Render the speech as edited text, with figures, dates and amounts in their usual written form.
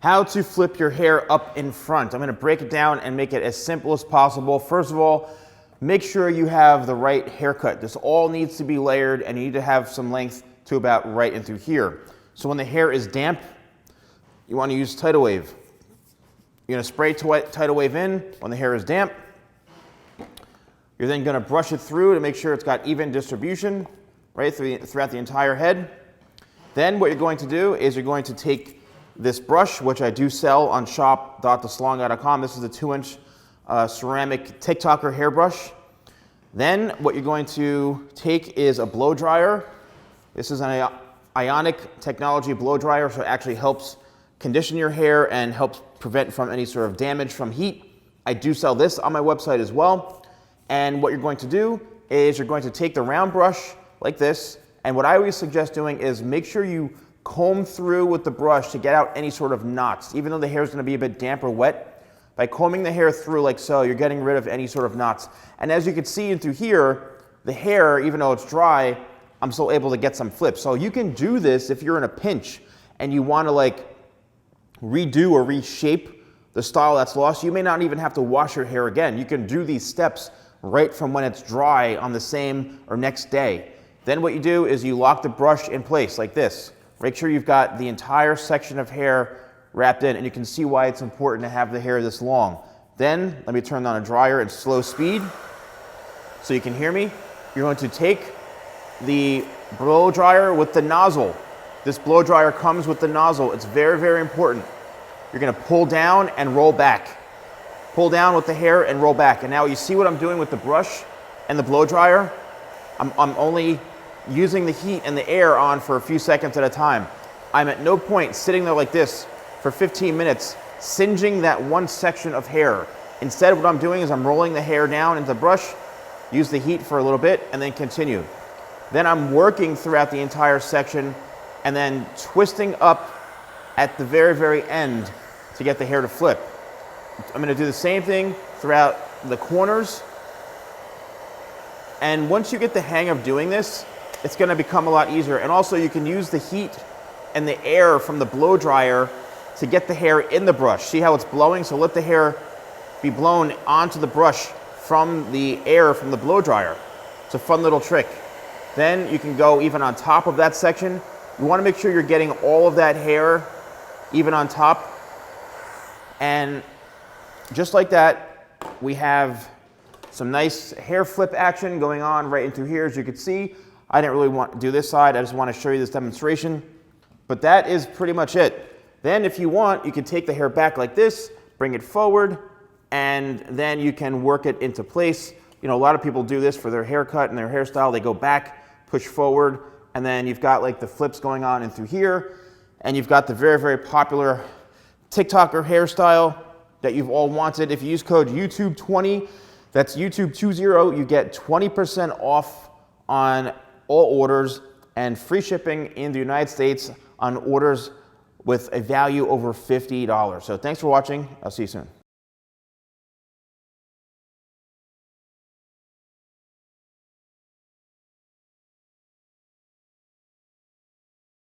How to flip your hair up in front. I'm going to break it down and make it as simple as possible. First of all, make sure you have the right haircut. This all needs to be layered and you need to have some length to about right into here. So when the hair is damp, you want to use Tidal Wave. You're going to spray Tidal Wave in when the hair is damp. You're then going to brush it through to make sure it's got even distribution right throughout the entire head. Then what you're going to do is you're going to take this brush, which I do sell on shop.thesalonguy.com. This is a 2-inch ceramic TikToker hairbrush. Then what you're going to take is a blow dryer. This is an ionic technology blow dryer, so it actually helps condition your hair and helps prevent from any sort of damage from heat. I do sell this on my website as well. And what you're going to do is you're going to take the round brush like this, and what I always suggest doing is make sure you comb through with the brush to get out any sort of knots. Even though the hair is going to be a bit damp or wet, by combing the hair through like so, you're getting rid of any sort of knots. And as you can see into here, the hair, even though it's dry, I'm still able to get some flips. So you can do this if you're in a pinch and you want to like redo or reshape the style that's lost. You may not even have to wash your hair again. You can do these steps right from when it's dry on the same or next day. Then what you do is you lock the brush in place like this. Make sure you've got the entire section of hair wrapped in, and you can see why it's important to have the hair this long. Then, let me turn on a dryer at slow speed so you can hear me. You're going to take the blow dryer with the nozzle. This blow dryer comes with the nozzle. It's very, very important. You're going to pull down and roll back. Pull down with the hair and roll back. And now you see what I'm doing with the brush and the blow dryer? I'm only using the heat and the air on for a few seconds at a time. I'm at no point sitting there like this for 15 minutes, singeing that one section of hair. Instead, what I'm doing is I'm rolling the hair down into the brush, use the heat for a little bit, and then continue. Then I'm working throughout the entire section and then twisting up at the very, very end to get the hair to flip. I'm going to do the same thing throughout the corners. And once you get the hang of doing this, it's going to become a lot easier. And also you can use the heat and the air from the blow dryer to get the hair in the brush. See how it's blowing? So let the hair be blown onto the brush from the air from the blow dryer. It's a fun little trick. Then you can go even on top of that section. You want to make sure you're getting all of that hair even on top. And just like that, we have some nice hair flip action going on right into here. As you can see, I didn't really want to do this side. I just want to show you this demonstration. But that is pretty much it. Then if you want, you can take the hair back like this, bring it forward, and then you can work it into place. You know, a lot of people do this for their haircut and their hairstyle. They go back, push forward, and then you've got like the flips going on in through here, and you've got the very, very popular TikToker hairstyle that you've all wanted. If you use code YouTube20, that's YouTube20, you get 20% off on all orders and free shipping in the United States on orders with a value over $50. So thanks for watching. I'll see you soon.